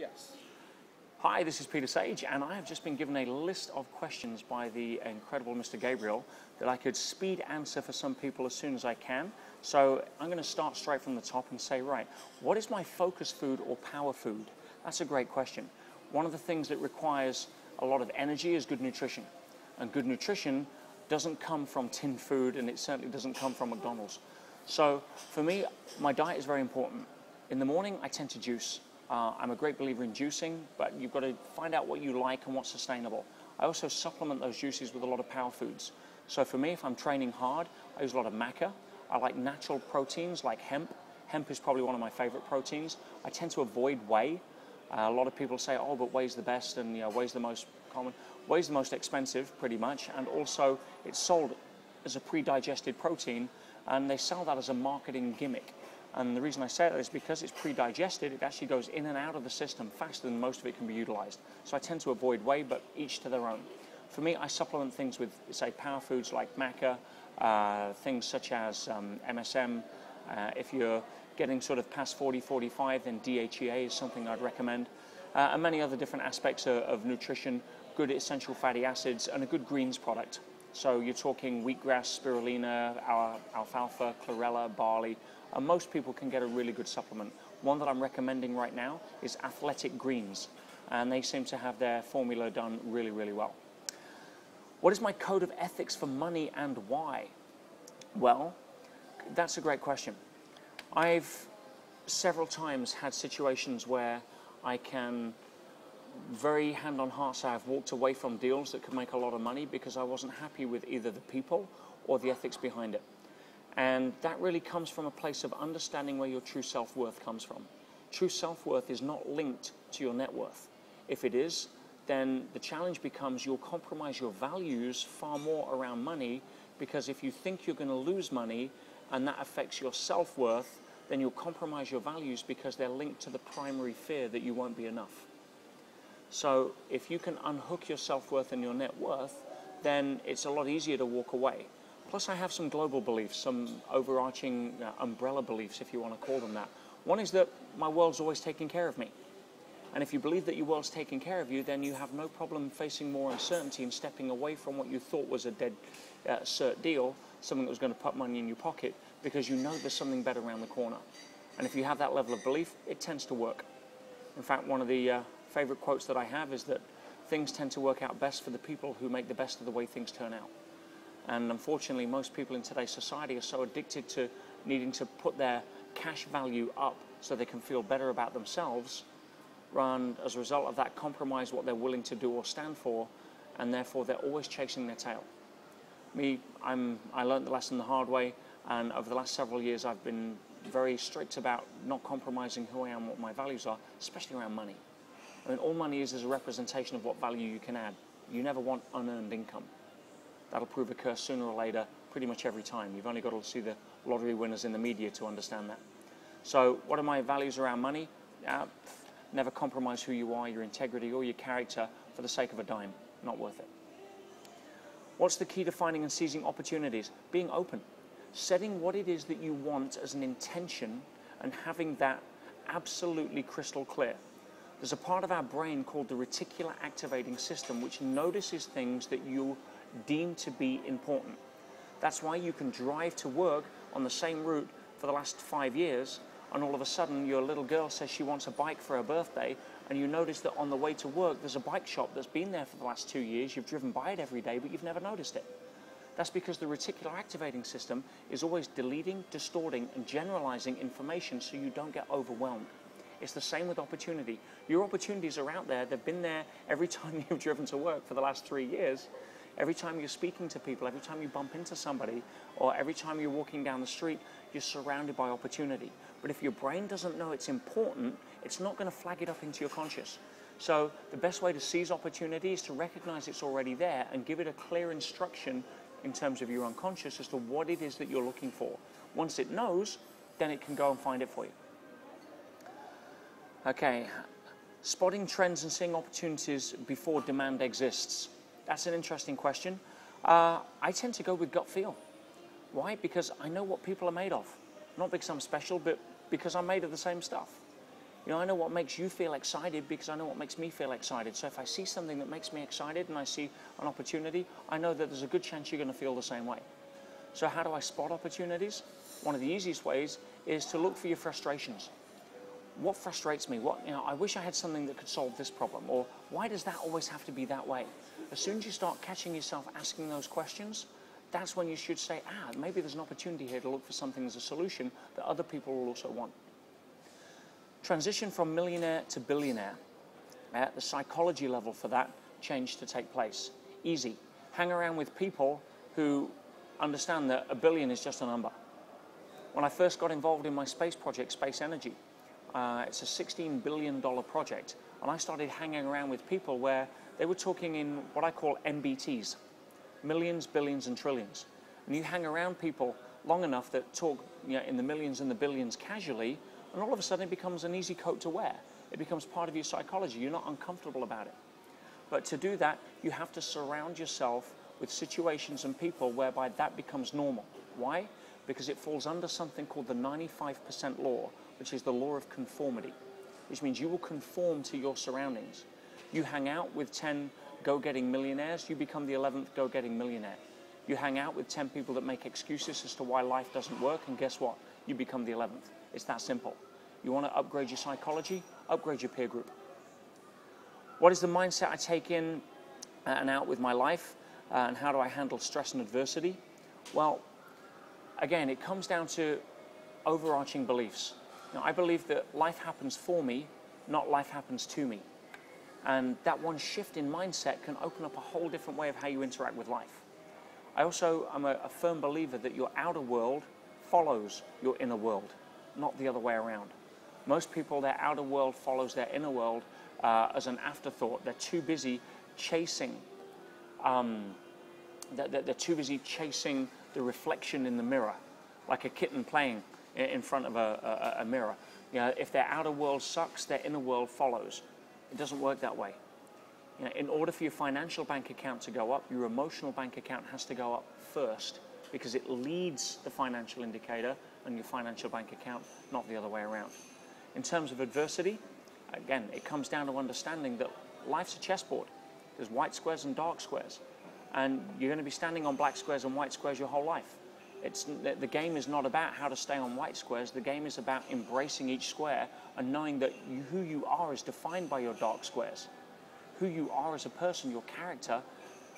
Yes. Hi, this is Peter Sage, and I have just been given a list of questions by the incredible Mr. Gabriel that I could speed answer for some people as soon as I can. So I'm going to start straight from the top and say, right, what is my focus food or power food? That's a great question. One of the things that requires a lot of energy is good nutrition. And good nutrition doesn't come from tin food, and it certainly doesn't come from McDonald's. So for me, my diet is very important. In the morning, I tend to juice. I'm a great believer in juicing, but you've got to find out what you like and what's sustainable. I also supplement those juices with a lot of power foods. So for me, if I'm training hard, I use a lot of maca. I like natural proteins like hemp. Hemp is probably one of my favorite proteins. I tend to avoid whey. A lot of people say, oh, but whey's the best, and whey's the most common. Whey's the most expensive, pretty much, and also it's sold as a pre-digested protein, and they sell that as a marketing gimmick. And the reason I say that is because it's pre-digested, it actually goes in and out of the system faster than most of it can be utilized. So I tend to avoid whey, but each to their own. For me, I supplement things with, say, power foods like maca, things such as MSM. If you're getting sort of past 40, 45, then DHEA is something I'd recommend. And many other different aspects of nutrition, good essential fatty acids, and a good greens product. So you're talking wheatgrass, spirulina, alfalfa, chlorella, barley. Most people can get a really good supplement. One that I'm recommending right now is Athletic Greens, and they seem to have their formula done really, really well. What is my code of ethics for money and why? Well, that's a great question. I've several times had situations where I can very hand on heart say I've walked away from deals that could make a lot of money because I wasn't happy with either the people or the ethics behind it. And that really comes from a place of understanding where your true self-worth comes from. True self-worth is not linked to your net worth. If it is, then the challenge becomes you'll compromise your values far more around money, because if you think you're going to lose money and that affects your self-worth, then you'll compromise your values because they're linked to the primary fear that you won't be enough. So if you can unhook your self-worth and your net worth, then it's a lot easier to walk away. Plus, I have some global beliefs, some overarching umbrella beliefs, if you want to call them that. One is that my world's always taking care of me. And if you believe that your world's taking care of you, then you have no problem facing more uncertainty and stepping away from what you thought was a dead cert deal, something that was going to put money in your pocket, because you know there's something better around the corner. And if you have that level of belief, it tends to work. In fact, one of the favorite quotes that I have is that things tend to work out best for the people who make the best of the way things turn out. And unfortunately, most people in today's society are so addicted to needing to put their cash value up so they can feel better about themselves, and as a result of that, compromise what they're willing to do or stand for, and therefore they're always chasing their tail. I learned the lesson the hard way, and over the last several years I've been very strict about not compromising who I am, what my values are, especially around money. I mean, all money is a representation of what value you can add. You never want unearned income. That'll prove a curse sooner or later, pretty much every time. You've only got to see the lottery winners in the media to understand that. So what are my values around money? Never compromise who you are, your integrity, or your character for the sake of a dime. Not worth it. What's the key to finding and seizing opportunities? Being open. Setting what it is that you want as an intention and having that absolutely crystal clear. There's a part of our brain called the reticular activating system which notices things that you deem to be important. That's why you can drive to work on the same route for the last 5 years, and all of a sudden your little girl says she wants a bike for her birthday, and you notice that on the way to work there's a bike shop that's been there for the last 2 years. You've driven by it every day, but you've never noticed it. That's because the reticular activating system is always deleting, distorting, and generalizing information so you don't get overwhelmed. It's the same with opportunity. Your opportunities are out there. They've been there every time you've driven to work for the last 3 years. Every time you're speaking to people, every time you bump into somebody, or every time you're walking down the street, you're surrounded by opportunity. But if your brain doesn't know it's important, it's not going to flag it up into your conscious. So the best way to seize opportunity is to recognize it's already there and give it a clear instruction in terms of your unconscious as to what it is that you're looking for. Once it knows, then it can go and find it for you. Okay, spotting trends and seeing opportunities before demand exists. That's an interesting question. I tend to go with gut feel. Why? Because I know what people are made of. Not because I'm special, but because I'm made of the same stuff. You know, I know what makes you feel excited because I know what makes me feel excited. So if I see something that makes me excited and I see an opportunity, I know that there's a good chance you're going to feel the same way. So how do I spot opportunities? One of the easiest ways is to look for your frustrations. What frustrates me? I wish I had something that could solve this problem, or why does that always have to be that way? As soon as you start catching yourself asking those questions, that's when you should say, maybe there's an opportunity here to look for something as a solution that other people will also want. Transition from millionaire to billionaire. The psychology level for that change to take place. Easy. Hang around with people who understand that $1 billion is just a number. When I first got involved in my space project, Space Energy, it's a $16 billion project, and I started hanging around with people where they were talking in what I call MBTs, millions, billions, and trillions. And you hang around people long enough that talk in the millions and the billions casually, and all of a sudden it becomes an easy coat to wear. It becomes part of your psychology. You're not uncomfortable about it. But to do that, you have to surround yourself with situations and people whereby that becomes normal. Why? Because it falls under something called the 95% law, which is the law of conformity, which means you will conform to your surroundings. You hang out with 10 go-getting millionaires, you become the 11th go-getting millionaire. You hang out with 10 people that make excuses as to why life doesn't work, and guess what? You become the 11th. It's that simple. You want to upgrade your psychology? Upgrade your peer group. What is the mindset I take in and out with my life? And how do I handle stress and adversity? Well, again, it comes down to overarching beliefs. Now, I believe that life happens for me, not life happens to me. And that one shift in mindset can open up a whole different way of how you interact with life. I also am a firm believer that your outer world follows your inner world, not the other way around. Most people, their outer world follows their inner world as an afterthought. They're too busy chasing. They're too busy chasing the reflection in the mirror, like a kitten playing in front of a mirror. If their outer world sucks, their inner world follows. It doesn't work that way. In order for your financial bank account to go up, your emotional bank account has to go up first, because it leads the financial indicator and your financial bank account, not the other way around. In terms of adversity, again, it comes down to understanding that life's a chessboard. There's white squares and dark squares. And you're going to be standing on black squares and white squares your whole life. The game is not about how to stay on white squares. The game is about embracing each square and knowing that who you are is defined by your dark squares. Who you are as a person, your character,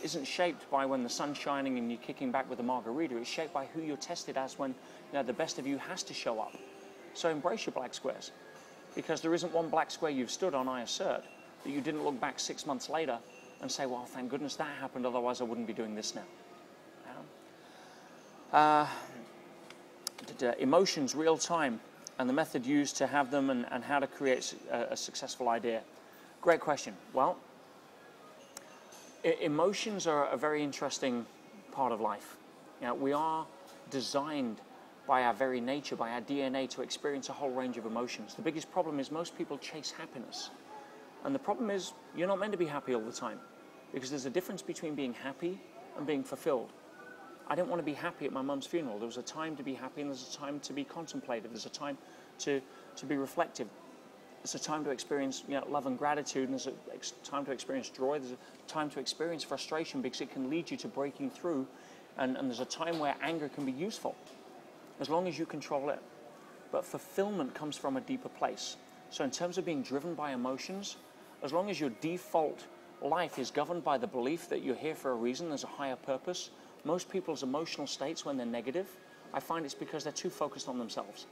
isn't shaped by when the sun's shining and you're kicking back with a margarita. It's shaped by who you're tested as when the best of you has to show up. So embrace your black squares, because there isn't one black square you've stood on, I assert, that you didn't look back 6 months later and say, well, thank goodness that happened, otherwise I wouldn't be doing this now. Emotions, real time, and the method used to have them, and how to create a successful idea. Great question. Well, emotions are a very interesting part of life. We are designed by our very nature, by our DNA, to experience a whole range of emotions. The biggest problem is most people chase happiness. And the problem is you're not meant to be happy all the time, because there's a difference between being happy and being fulfilled. I didn't want to be happy at my mum's funeral. There was a time to be happy, and there's a time to be contemplative. There's a time to be reflective. There's a time to experience love and gratitude, and there's a time to experience joy. There's a time to experience frustration, because it can lead you to breaking through, and there's a time where anger can be useful, as long as you control it. But fulfillment comes from a deeper place. So in terms of being driven by emotions, as long as your default life is governed by the belief that you're here for a reason, there's a higher purpose, most people's emotional states when they're negative, I find it's because they're too focused on themselves.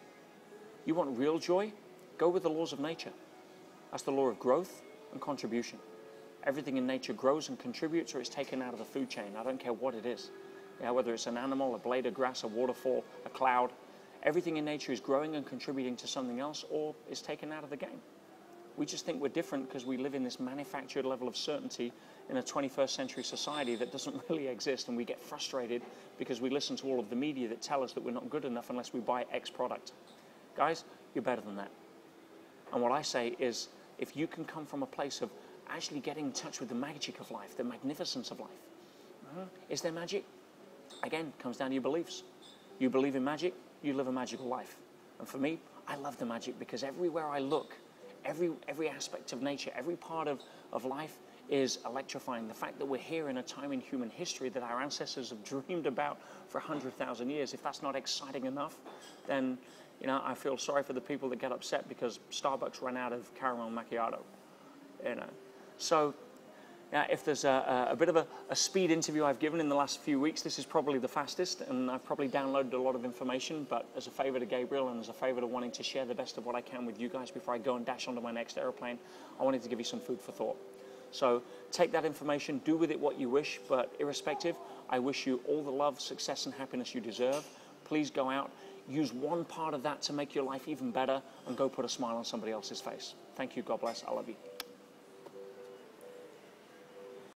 You want real joy? Go with the laws of nature. That's the law of growth and contribution. Everything in nature grows and contributes, or is taken out of the food chain. I don't care what it is. Whether it's an animal, a blade of grass, a waterfall, a cloud, everything in nature is growing and contributing to something else, or is taken out of the game. We just think we're different because we live in this manufactured level of certainty in a 21st century society that doesn't really exist, and we get frustrated because we listen to all of the media that tell us that we're not good enough unless we buy X product. Guys, you're better than that. And what I say is, if you can come from a place of actually getting in touch with the magic of life, the magnificence of life. Is there magic? Again, it comes down to your beliefs. You believe in magic, you live a magical life. And for me, I love the magic, because everywhere I look, every aspect of nature, every part of life is electrifying. The fact that we're here in a time in human history that our ancestors have dreamed about for 100,000 years, if that's not exciting enough, then, you know, I feel sorry for the people that get upset because Starbucks ran out of caramel macchiato, you know. So, yeah, if there's a bit of a speed interview I've given in the last few weeks, this is probably the fastest, and I've probably downloaded a lot of information, but as a favor to Gabriel and as a favor to wanting to share the best of what I can with you guys before I go and dash onto my next airplane, I wanted to give you some food for thought. So take that information, do with it what you wish, but irrespective, I wish you all the love, success, and happiness you deserve. Please go out, use one part of that to make your life even better, and go put a smile on somebody else's face. Thank you, God bless, I love you.